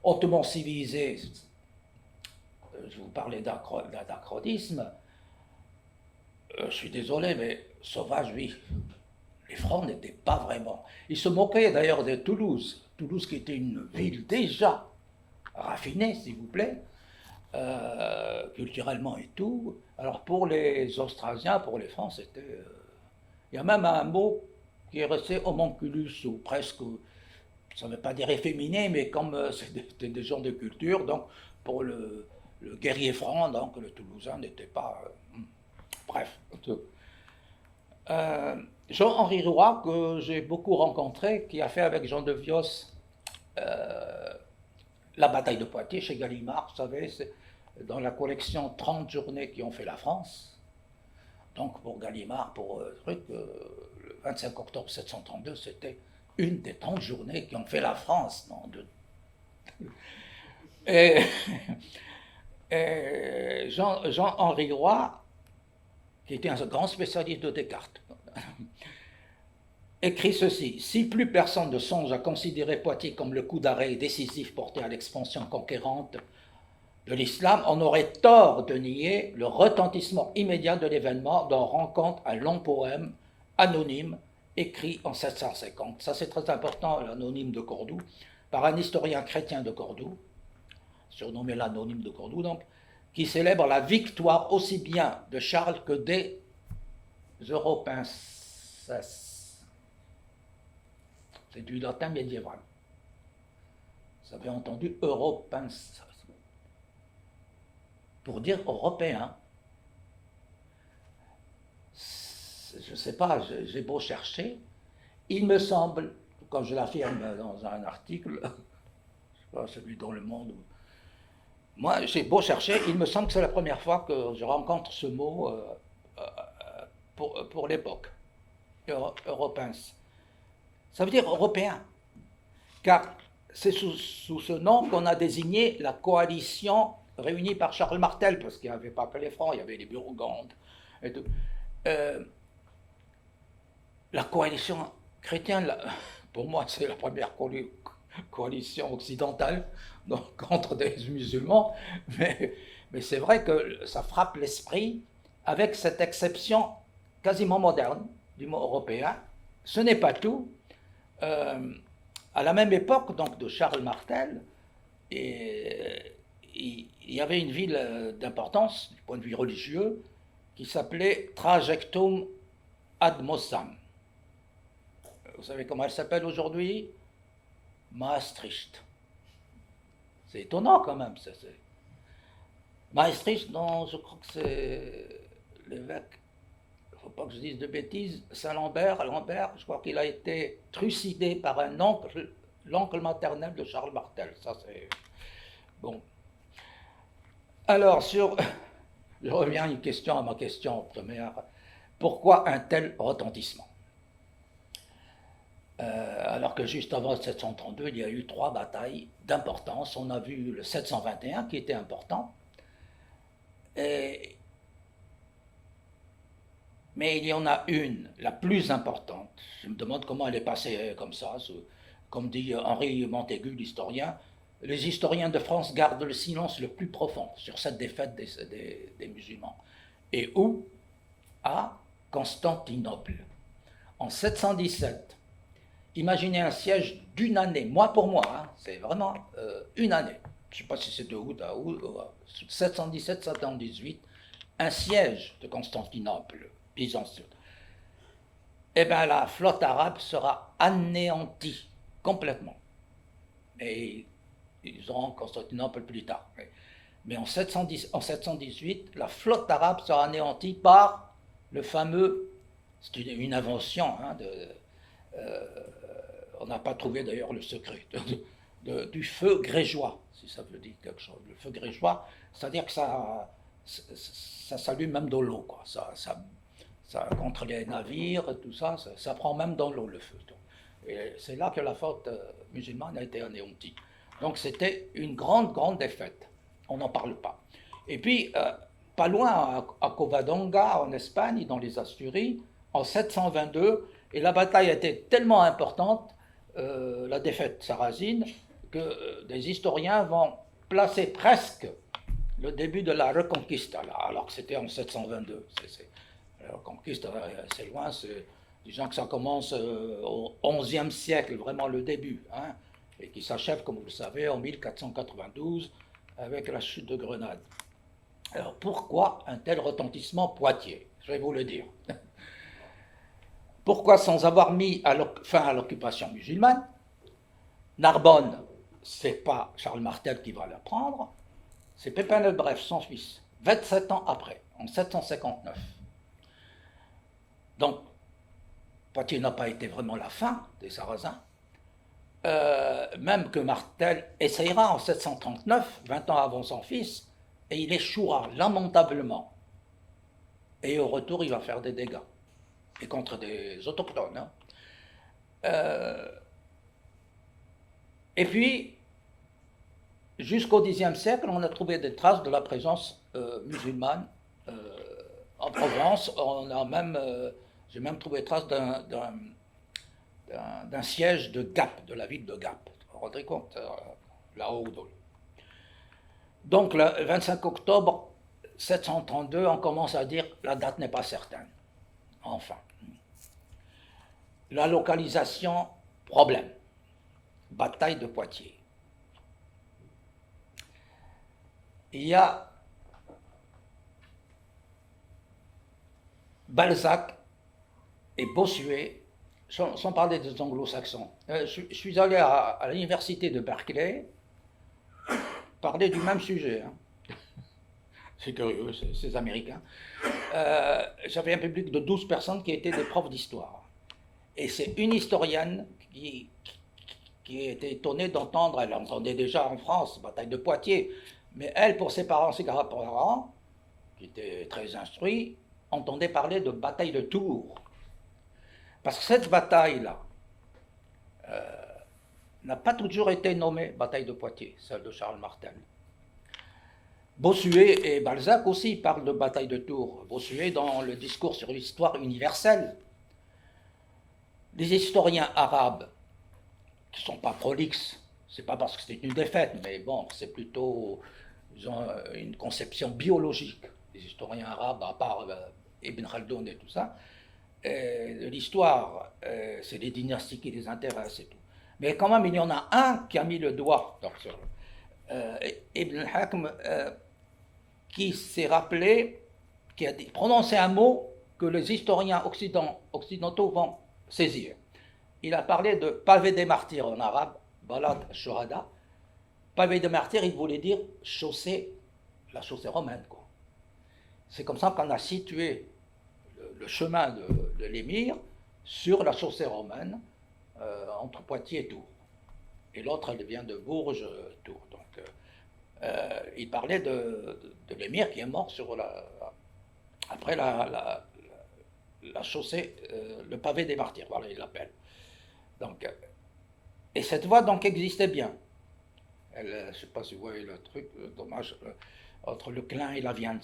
Hautement civilisés, je vous parlais d'anachronisme, je suis désolé, mais sauvages, oui. Les Francs n'étaient pas vraiment. Ils se moquaient d'ailleurs de Toulouse. Toulouse qui était une ville déjà raffinée, s'il vous plaît, culturellement et tout. Alors pour les Austrasiens, pour les Francs, c'était... Il y a même un mot qui est resté homunculus, ou presque, ça ne veut pas dire efféminé, mais comme c'était des gens de culture, donc pour le guerrier franc, donc le Toulousain n'était pas... bref. Jean-Henri Roy, que j'ai beaucoup rencontré, qui a fait avec Jean de Vios la bataille de Poitiers chez Gallimard, vous savez, c'est dans la collection 30 journées qui ont fait la France. Donc pour Gallimard, pour le 25 octobre 1732, c'était une des 30 journées qui ont fait la France. Non, et, et Jean-Henri Roy, qui était un grand spécialiste de Descartes, écrit ceci: si plus personne ne songe à considérer Poitiers comme le coup d'arrêt décisif porté à l'expansion conquérante de l'islam, on aurait tort de nier le retentissement immédiat de l'événement dont rend compte un long poème anonyme écrit en 750. Ça, c'est très important, l'anonyme de Cordoue, par un historien chrétien de Cordoue, surnommé l'anonyme de Cordoue, donc, qui célèbre la victoire aussi bien de Charles que des Européens. C'est du latin médiéval. Vous avez entendu Européens pour dire européen. Je ne sais pas, j'ai beau chercher, il me semble, comme je l'affirme dans un article, je ne sais pas, celui dans Le Monde, moi j'ai beau chercher, il me semble que c'est la première fois que je rencontre ce mot pour l'époque, européens. Ça veut dire européen, car c'est sous ce nom qu'on a désigné la coalition réunie par Charles Martel, parce qu'il n'y avait pas que les Francs, il y avait les Burgondes et tout. La coalition chrétienne, pour moi, c'est la première coalition occidentale donc, contre des musulmans, mais c'est vrai que ça frappe l'esprit avec cette exception quasiment moderne du mot européen. Ce n'est pas tout. À la même époque donc, de Charles Martel, il y avait une ville d'importance du point de vue religieux qui s'appelait Trajectum ad Mossam. Vous savez comment elle s'appelle aujourd'hui? Maastricht. C'est étonnant quand même. Maastricht, non, je crois que c'est l'évêque, il ne faut pas que je dise de bêtises, Saint-Lambert, je crois qu'il a été trucidé par un oncle, l'oncle maternel de Charles Martel. Ça c'est... Bon. Alors, je reviens à ma question première. Pourquoi un tel retentissement? Alors que juste avant 732, il y a eu 3 batailles d'importance. On a vu le 721 qui était important. Mais il y en a une, la plus importante. Je me demande comment elle est passée comme ça. Comme dit Henri Montaigu, l'historien, les historiens de France gardent le silence le plus profond sur cette défaite des musulmans. Et où? À Constantinople. En 717, imaginez un siège d'une année, mois pour mois, hein, c'est vraiment une année. Je ne sais pas si c'est de août à août, 717-718, un siège de Constantinople, byzantin. Eh bien, la flotte arabe sera anéantie complètement. Et ils auront Constantinople plus tard. Mais en 718, la flotte arabe sera anéantie par le fameux, c'est une invention, hein, on n'a pas trouvé d'ailleurs le secret, du feu grégeois, si ça veut dire quelque chose. Le feu grégeois, c'est-à-dire que ça s'allume même dans l'eau, quoi. Ça, contre les navires, tout ça, ça prend même dans l'eau le feu. Et c'est là que la flotte musulmane a été anéantie. Donc c'était une grande défaite. On n'en parle pas. Et puis, pas loin, à Covadonga, en Espagne, dans les Asturies, en 722, et la bataille était tellement importante, la défaite sarrasine, que des historiens vont placer presque le début de la Reconquista, là, alors que c'était en 722. La Reconquista, c'est loin, disons que ça commence au XIe siècle, vraiment le début, hein, et qui s'achève, comme vous le savez, en 1492, avec la chute de Grenade. Alors pourquoi un tel retentissement Poitiers? Je vais vous le dire. Pourquoi, sans avoir mis fin à l'occupation musulmane, Narbonne, c'est pas Charles Martel qui va la prendre, c'est Pépin le Bref, son fils, 27 ans après, en 759. Donc, Poitiers n'a pas été vraiment la fin des Sarrasins, même que Martel essayera en 739, 20 ans avant son fils, et il échouera lamentablement. et au retour, il va faire des dégâts, et contre des autochtones. Hein. Et puis, jusqu'au Xe siècle, on a trouvé des traces de la présence musulmane en Provence. J'ai même trouvé traces d'un siège de Gap, de la ville de Gap. Vous vous rendez compte, là-haut. Donc, le 25 octobre 732, on commence à dire la date n'est pas certaine. Enfin. La localisation, problème. Bataille de Poitiers. Il y a Balzac et Bossuet, sans parler des anglo-saxons. Je suis allé à l'université de Berkeley parler du même sujet. Hein. C'est curieux, ces Américains. J'avais un public de 12 personnes qui étaient des profs d'histoire. Et c'est une historienne qui était étonnée d'entendre, elle entendait déjà en France, bataille de Poitiers, mais elle, pour ses grands-parents, qui étaient très instruits, entendait parler de bataille de Tours. Parce que cette bataille-là n'a pas toujours été nommée bataille de Poitiers, celle de Charles Martel. Bossuet et Balzac aussi parlent de bataille de Tours. Bossuet dans le discours sur l'histoire universelle. Les historiens arabes, qui ne sont pas prolixes, c'est pas parce que c'est une défaite, mais bon, c'est plutôt, ils ont une conception biologique. Les historiens arabes, à part Ibn Khaldoun et tout ça, de l'histoire, c'est les dynasties qui les intéressent et tout. Mais quand même, il y en a un qui a mis le doigt sur Ibn al-Hakm, qui s'est rappelé, qui a prononcé un mot que les historiens occidentaux vont saisir. Il a parlé de pavé des martyrs en arabe, balad shuhada. Pavé des martyrs, il voulait dire chaussée, la chaussée romaine, quoi. C'est comme ça qu'on a situé le chemin de l'émir sur la chaussée romaine entre Poitiers et Tours. Et l'autre, elle vient de Bourges, Tours. Donc, il parlait de l'émir qui est mort après la chaussée, le pavé des martyrs, voilà, il l'appelle. Donc, et cette voie donc existait bien. Je ne sais pas si vous voyez le truc, dommage, entre le Clin et la Vienne.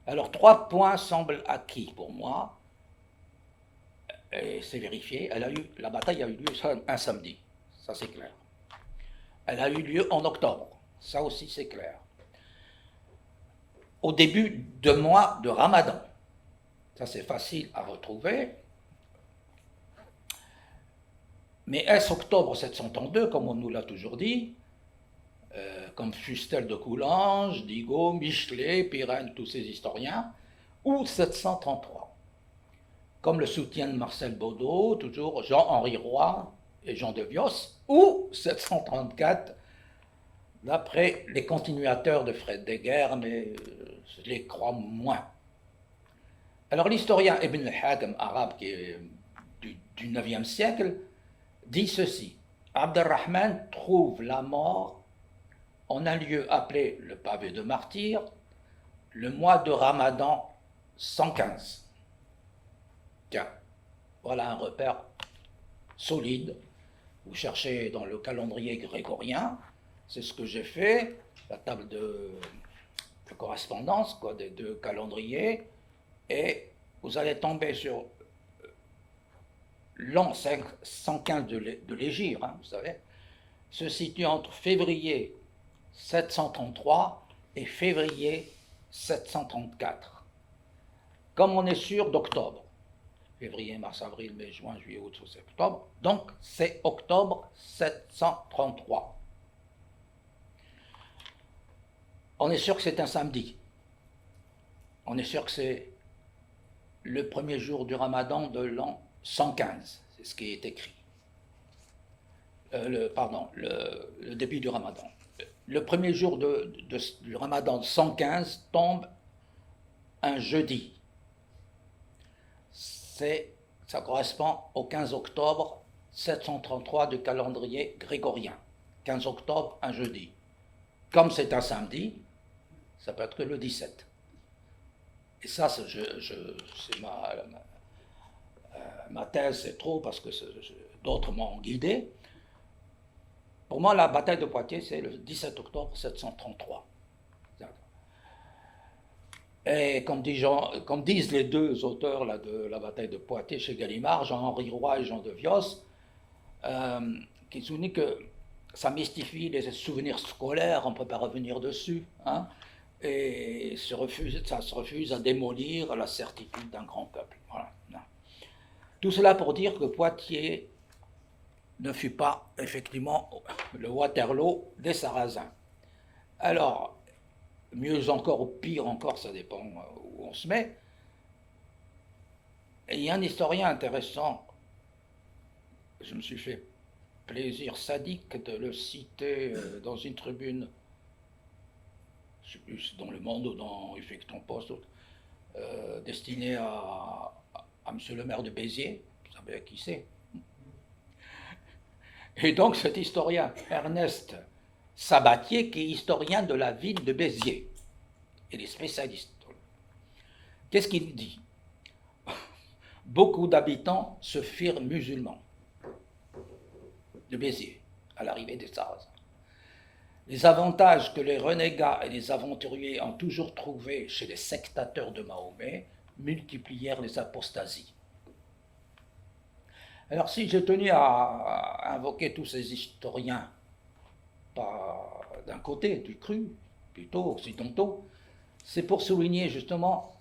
Alors, 3 points semblent acquis pour moi, et c'est vérifié. La bataille a eu lieu un samedi, ça c'est clair. Elle a eu lieu en octobre, ça aussi c'est clair. Au début du mois de Ramadan, ça c'est facile à retrouver. Mais est-ce octobre 732, comme on nous l'a toujours dit, comme Fustel de Coulanges, Digaud, Michelet, Pirenne, tous ces historiens, ou 733, comme le soutiennent Marcel Baudot, toujours Jean-Henri Roy et Jean de Vios, ou 734, d'après les continuateurs de Fred Deguerre, mais je les crois moins. Alors l'historien Ibn al-Hakm, arabe qui est du 9e siècle, dit ceci: Abd al-Rahman trouve la mort en un lieu appelé le pavé de martyrs, le mois de Ramadan 115. Tiens, voilà un repère solide. Vous cherchez dans le calendrier grégorien, c'est ce que j'ai fait, la table de correspondance quoi, des deux calendriers, et vous allez tomber sur l'an 115 de l'Hégire, hein, vous savez, se situe entre février 733 et février 734. Comme on est sûr d'octobre, février, mars, avril, mai, juin, juillet, août, septembre, donc c'est octobre 733. On est sûr que c'est un samedi. On est sûr que c'est le premier jour du Ramadan de l'an 115, c'est ce qui est écrit. Le début du Ramadan. Le premier jour du Ramadan 115 tombe un jeudi. Ça correspond au 15 octobre 733 du calendrier grégorien. 15 octobre, un jeudi. Comme c'est un samedi, ça peut être que le 17. et ça, c'est ma thèse, c'est trop parce que d'autres m'ont guidé. Pour moi, la bataille de Poitiers, c'est le 17 octobre 733. Et comme disent les deux auteurs là, de la bataille de Poitiers chez Gallimard, Jean-Henri Roy et Jean de Vios, qui soulignent que ça mystifie les souvenirs scolaires, on ne peut pas revenir dessus, hein, et ça se refuse à démolir la certitude d'un grand peuple. Voilà. Tout cela pour dire que Poitiers ne fut pas effectivement le Waterloo des Sarrasins. Alors, mieux encore ou pire encore, ça dépend où on se met. Et il y a un historien intéressant, je me suis fait plaisir sadique de le citer dans une tribune, je ne sais plus dans Le Monde ou dans Huffington Post, destinée à monsieur le maire de Béziers, vous savez qui c'est. Et donc cet historien, Ernest Sabatier, qui est historien de la ville de Béziers, il est spécialiste. Qu'est-ce qu'il dit? Beaucoup d'habitants se firent musulmans de Béziers à l'arrivée des Sarrasins. Les avantages que les renégats et les aventuriers ont toujours trouvés chez les sectateurs de Mahomet multiplièrent les apostasies. Alors si j'ai tenu à invoquer tous ces historiens, pas d'un côté du cru, plutôt occidentaux, c'est pour souligner justement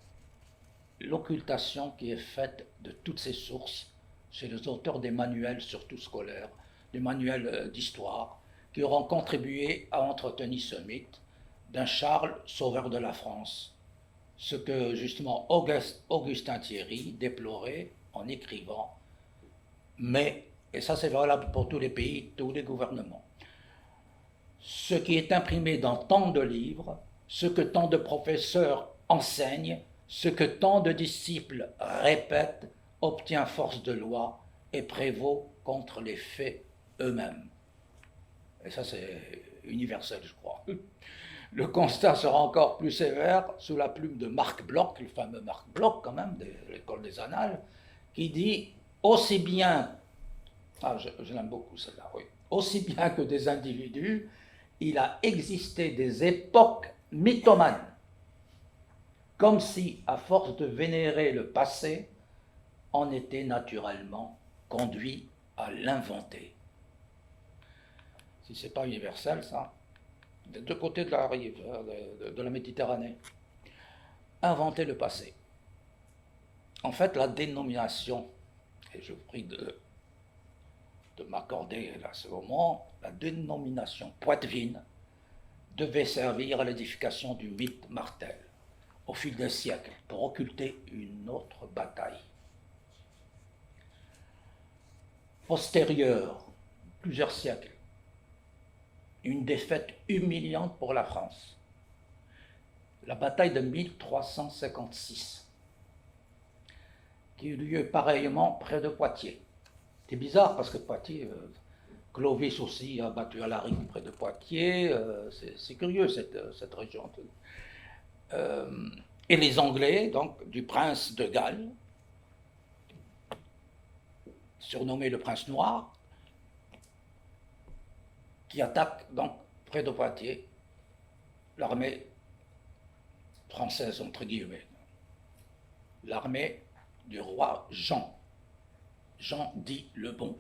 l'occultation qui est faite de toutes ces sources chez les auteurs des manuels, surtout scolaires, des manuels d'histoire, qui auront contribué à entretenir ce mythe d'un Charles sauveur de la France, ce que justement Augustin Thierry déplorait en écrivant, mais, et ça c'est valable pour tous les pays, tous les gouvernements, ce qui est imprimé dans tant de livres, ce que tant de professeurs enseignent, ce que tant de disciples répètent, obtient force de loi et prévaut contre les faits eux-mêmes. Et ça, c'est universel, je crois. Le constat sera encore plus sévère sous la plume de Marc Bloch, le fameux Marc Bloch, quand même, de l'école des Annales, qui dit aussi bien, je l'aime beaucoup celle-là, oui, aussi bien que des individus, il a existé des époques mythomanes, comme si, à force de vénérer le passé, on était naturellement conduit à l'inventer. Si ce n'est pas universel, ça, des deux côtés de la rive, de la Méditerranée, inventer le passé. En fait, la dénomination, et je vous prie de m'accorder à ce moment, la dénomination poitevine devait servir à l'édification du mythe Martel au fil des siècles pour occulter une autre bataille. Postérieure, plusieurs siècles, une défaite humiliante pour la France. La bataille de 1356, qui eut lieu pareillement près de Poitiers. C'est bizarre parce que Poitiers, Clovis aussi a battu à la rive près de Poitiers, c'est curieux cette région. Et les Anglais, donc, du prince de Galles, surnommé le prince noir, qui attaque donc près de Poitiers l'armée française, entre guillemets, l'armée du roi Jean dit le Bon,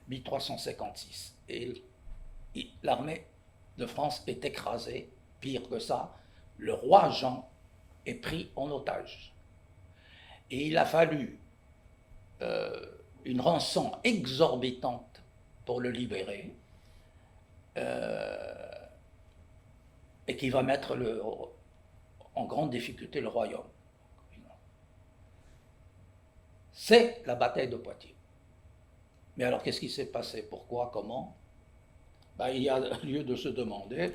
1356. Et l'armée de France est écrasée, pire que ça, le roi Jean est pris en otage. Et il a fallu une rançon exorbitante pour le libérer, et qui va mettre en grande difficulté le royaume. C'est la bataille de Poitiers. Mais alors, qu'est-ce qui s'est passé? Pourquoi? Comment? Il y a lieu de se demander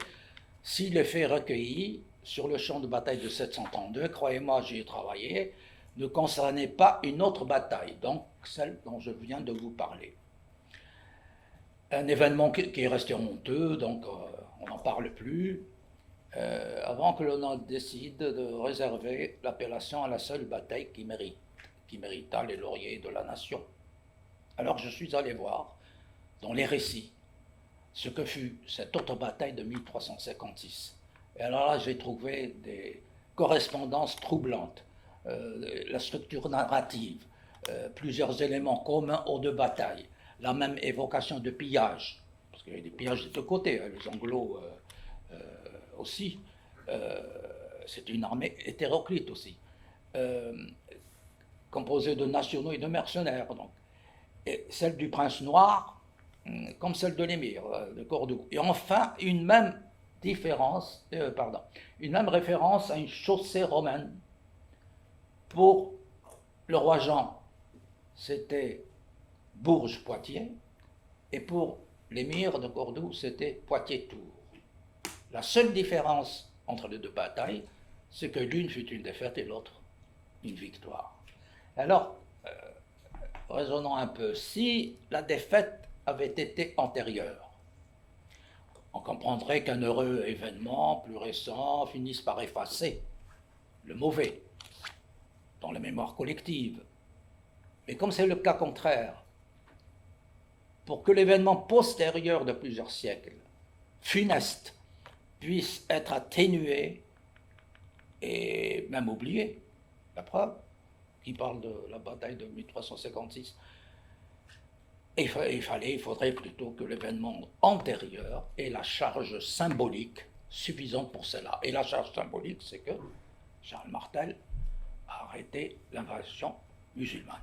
si les faits recueillis sur le champ de bataille de 732, croyez-moi, j'y ai travaillé, ne concernaient pas une autre bataille, donc celle dont je viens de vous parler. Un événement qui est resté honteux, donc on n'en parle plus, avant que l'on décide de réserver l'appellation à la seule bataille qui mérita les lauriers de la nation. Alors je suis allé voir dans les récits ce que fut cette autre bataille de 1356. Et alors là, j'ai trouvé des correspondances troublantes, la structure narrative, plusieurs éléments communs aux deux batailles, la même évocation de pillage, parce qu'il y a des pillages de deux côtés, hein, les Anglos aussi, c'est une armée hétéroclite aussi, composée de nationaux et de mercenaires. Donc. Et celle du prince noir, comme celle de l'émir de Cordoue. Et enfin, une même référence à une chaussée romaine. Pour le roi Jean, c'était Bourges-Poitiers, et pour l'émir de Cordoue, c'était Poitiers-Tours. La seule différence entre les deux batailles, c'est que l'une fut une défaite et l'autre une victoire. Alors, raisonnons un peu, si la défaite avait été antérieure, on comprendrait qu'un heureux événement plus récent finisse par effacer le mauvais dans la mémoire collective. Mais comme c'est le cas contraire, pour que l'événement postérieur de plusieurs siècles, funeste, puisse être atténué et même oublié, la preuve, qui parle de la bataille de 1356, il faudrait plutôt que l'événement antérieur ait la charge symbolique suffisante pour cela. Et la charge symbolique, c'est que Charles Martel a arrêté l'invasion musulmane.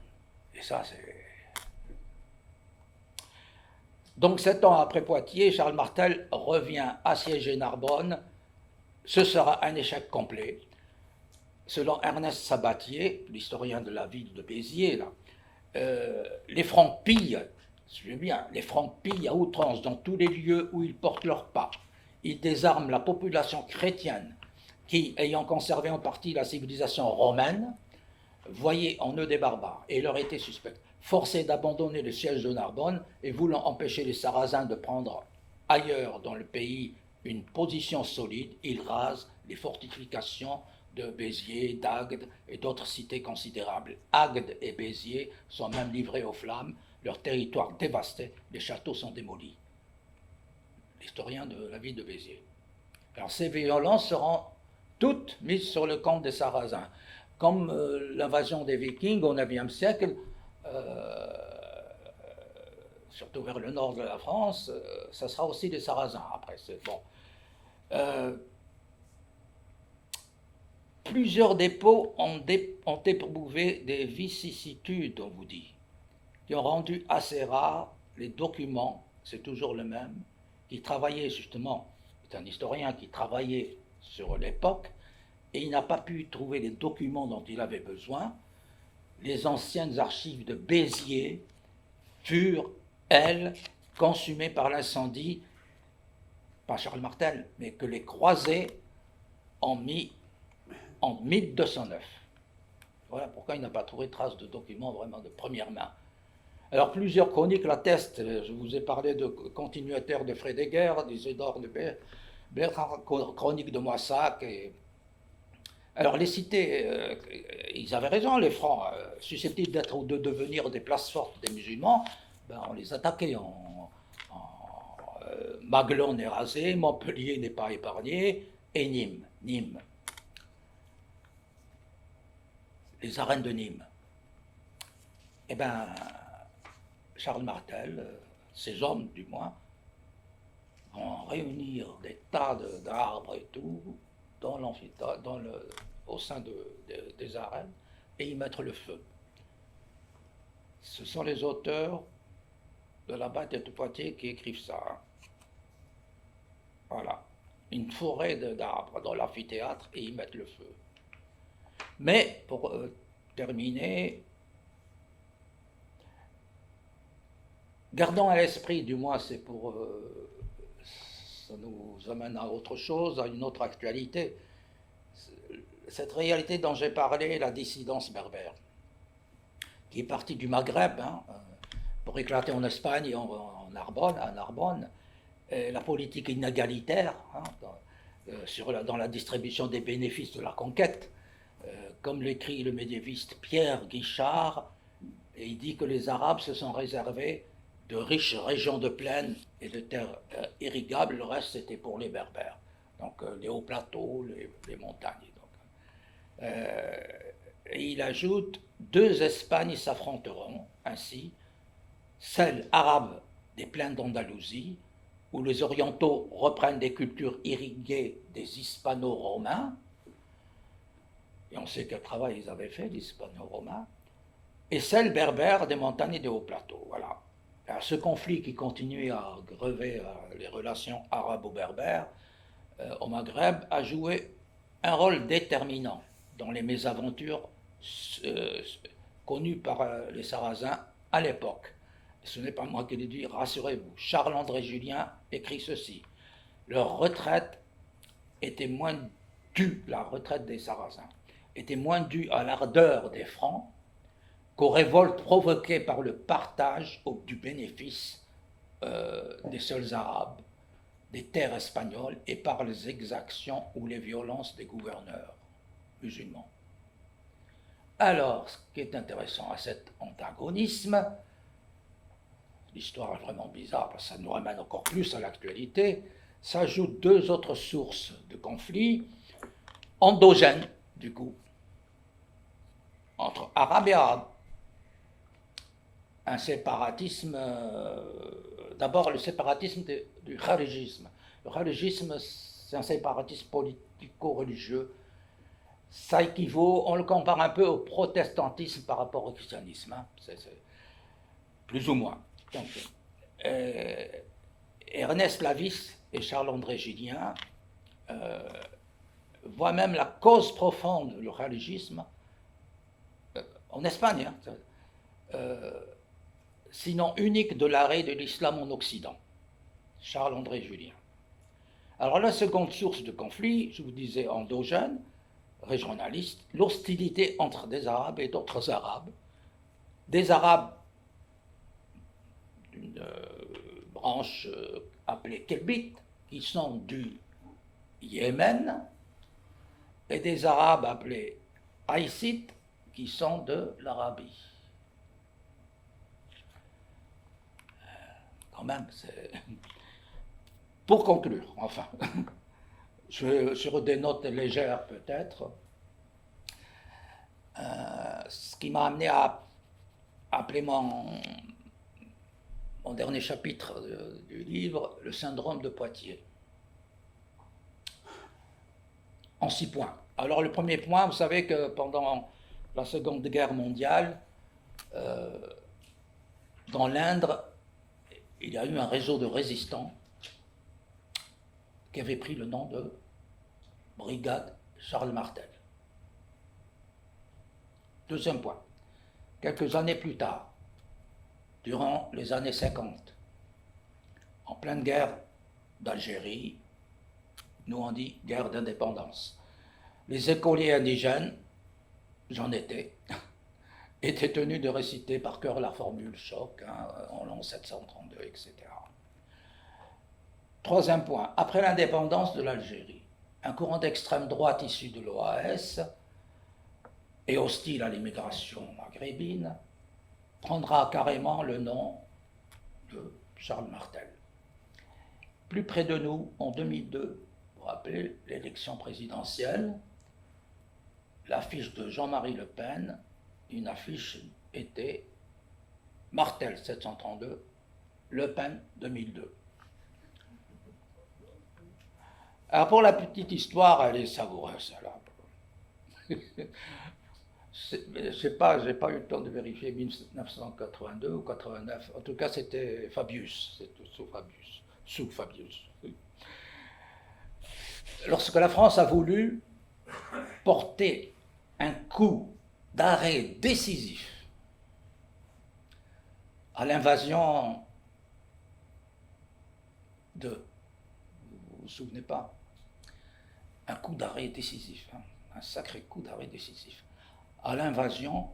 Et ça, c'est... Donc, 7 ans après Poitiers, Charles Martel revient assiéger Narbonne. Ce sera un échec complet. Selon Ernest Sabatier, l'historien de la ville de Béziers, là, les Francs pillent, suivez bien, les Francs pillent à outrance dans tous les lieux où ils portent leurs pas. Ils désarment la population chrétienne qui, ayant conservé en partie la civilisation romaine, voyait en eux des barbares et leur était suspect. Forcés d'abandonner le siège de Narbonne et voulant empêcher les Sarrasins de prendre ailleurs dans le pays une position solide, ils rasent les fortifications de Béziers, d'Agde et d'autres cités considérables. Agde et Béziers sont même livrés aux flammes, leur territoire dévasté, les châteaux sont démolis. L'historien de la ville de Béziers. Alors ces violences seront toutes mises sur le compte des Sarrasins. Comme l'invasion des Vikings au IXe siècle, surtout vers le nord de la France, ça sera aussi des Sarrasins. Après, c'est bon. Plusieurs dépôts ont éprouvé des vicissitudes, on vous dit, qui ont rendu assez rares les documents, c'est toujours le même, qui travaillait justement, c'est un historien qui travaillait sur l'époque, et il n'a pas pu trouver les documents dont il avait besoin. Les anciennes archives de Béziers furent, elles, consumées par l'incendie, pas Charles Martel, mais que les croisés ont mis en 1209. Voilà pourquoi il n'a pas trouvé trace de documents vraiment de première main. Alors plusieurs chroniques l'attestent. Je vous ai parlé de continuataires de Frédéguer, d'Isidore de Bertrand, chronique de Moissac. Alors les cités, ils avaient raison, les Francs, susceptibles d'être ou de devenir des places fortes des musulmans, ben, on les attaquait. Maguelone est rasé, Montpellier n'est pas épargné, et Nîmes. Les arènes de Nîmes. Eh bien, Charles Martel, ses hommes du moins, vont réunir des tas d'arbres et tout dans l'amphithéâtre, au sein des arènes, et y mettre le feu. Ce sont les auteurs de la bataille de Poitiers qui écrivent ça. Hein. Voilà. Une forêt d'arbres dans l'amphithéâtre et y mettre le feu. Mais, pour terminer, gardons à l'esprit, du moins c'est pour... ça nous amène à autre chose, à une autre actualité, cette réalité dont j'ai parlé, la dissidence berbère, qui est partie du Maghreb, hein, pour éclater en Espagne et à Narbonne, la politique inégalitaire, hein, dans la distribution des bénéfices de la conquête, comme l'écrit le médiéviste Pierre Guichard, et il dit que les Arabes se sont réservés de riches régions de plaine et de terres irrigables, le reste c'était pour les Berbères, donc les hauts plateaux, les montagnes. Et il ajoute, deux Espagnes s'affronteront ainsi, celle arabe des plaines d'Andalousie, où les orientaux reprennent des cultures irriguées des hispano-romains, et on sait quel travail ils avaient fait, les hispano-romains, et celle berbère des montagnes et des hauts plateaux. Voilà. Alors, ce conflit qui continuait à grever les relations arabo-berbères au Maghreb a joué un rôle déterminant dans les mésaventures connues par les Sarrasins à l'époque. Ce n'est pas moi qui le dis, rassurez-vous. Charles-André Julien écrit ceci. Leur retraite était moins due, la retraite des Sarrasins, était moins due à l'ardeur des Francs qu'aux révoltes provoquées par le partage du bénéfice des seuls Arabes, des terres espagnoles et par les exactions ou les violences des gouverneurs musulmans. Alors, ce qui est intéressant à cet antagonisme, l'histoire est vraiment bizarre parce que ça nous ramène encore plus à l'actualité, s'ajoutent deux autres sources de conflits endogènes, du coup, entre Arabes et Arabes. Un séparatisme, d'abord le séparatisme du kharijisme. Le kharijisme, c'est un séparatisme politico-religieux. Ça équivaut, on le compare un peu au protestantisme par rapport au christianisme, hein. C'est plus ou moins. Donc, Ernest Lavis et Charles-André Gillien voient même la cause profonde du kharijisme en Espagne, hein, sinon unique de l'arrêt de l'islam en Occident. Charles-André Julien. Alors la seconde source de conflit, je vous disais endogène, régionaliste, l'hostilité entre des Arabes et d'autres Arabes. Des Arabes d'une branche appelée Kelbite, qui sont du Yémen, et des Arabes appelés Haïssites, qui sont de l'Arabie. Quand même, c'est... Pour conclure, enfin, sur des notes légères peut-être, ce qui m'a amené à appeler mon dernier chapitre du livre « Le syndrome de Poitiers ». En 6 points. Alors le premier point, vous savez que pendant la Seconde Guerre mondiale, dans l'Indre, il y a eu un réseau de résistants qui avait pris le nom de Brigade Charles Martel. Deuxième point, quelques années plus tard, durant les années 50, en pleine guerre d'Algérie, nous on dit guerre d'indépendance, les écoliers indigènes, j'en étais, étaient tenus de réciter par cœur la formule choc, hein, en l'an 732, etc. Troisième point, après l'indépendance de l'Algérie, un courant d'extrême droite issu de l'OAS et hostile à l'immigration maghrébine prendra carrément le nom de Charles Martel. Plus près de nous, en 2002, vous vous rappelez, l'élection présidentielle, l'affiche de Jean-Marie Le Pen, une affiche était Martel 732, Le Pen 2002. Alors pour la petite histoire, elle est savoureuse. J'ai pas eu le temps de vérifier 1982 ou 89. En tout cas, c'était Fabius, c'était sous Fabius. Lorsque la France a voulu porter un coup d'arrêt décisif à l'invasion de, vous vous souvenez pas, un coup d'arrêt décisif, hein, un sacré coup d'arrêt décisif, à l'invasion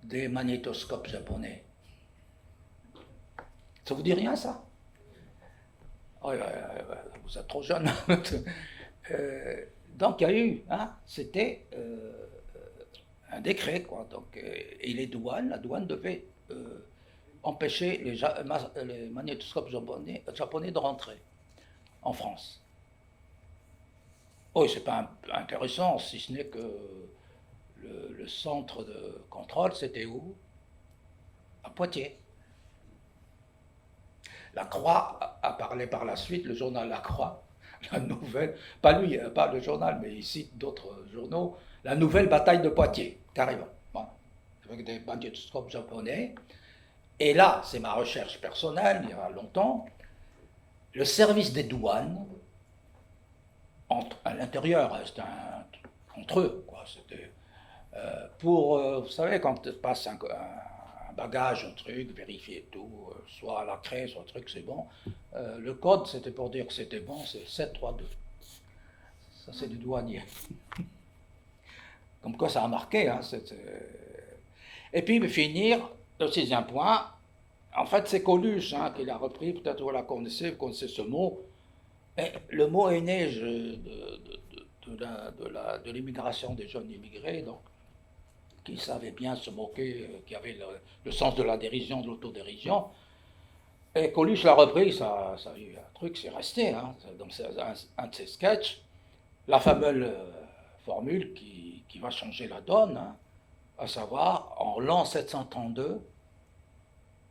des magnétoscopes japonais. Ça vous dit rien, ça? Oh, vous êtes trop jeune. Donc il y a eu, hein, c'était un décret, quoi. Donc, et les douanes, la douane devait empêcher les magnétoscopes japonais de rentrer en France. Oui, c'est pas intéressant, si ce n'est que le centre de contrôle, c'était où? À Poitiers. La Croix a parlé par la suite, le journal La Croix, la nouvelle, pas lui, pas le journal, mais il cite d'autres journaux, la nouvelle bataille de Poitiers, carrément. Bon, avec des magnétoscopes japonais. Et là, c'est ma recherche personnelle, il y a longtemps, le service des douanes, à l'intérieur, c'était entre eux, quoi. C'était vous savez, quand tu passes un bagage, un truc, vérifier tout, soit à la craie, soit un truc, c'est bon. Le code, c'était pour dire que c'était bon, c'est 732. Ça, c'est du douanier. Comme quoi, ça a marqué. Hein, Et puis, finir, le sixième point, en fait, c'est Coluche hein, qui l'a repris, peut-être vous vous connaissez ce mot. Et le mot est né de l'immigration des jeunes immigrés, donc, qui savaient bien se moquer, qui avaient le sens de la dérision, de l'autodérision. Et Coluche l'a repris, ça a eu un truc, c'est resté, hein, dans un de ses sketchs, la fameuse formule qui va changer la donne, hein, à savoir, en l'an 732,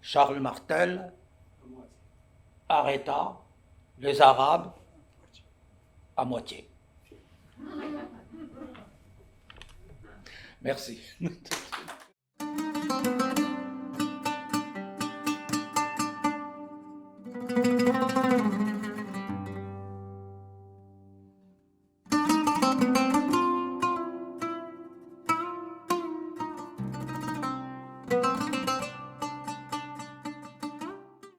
Charles Martel arrêta les Arabes à moitié. Merci.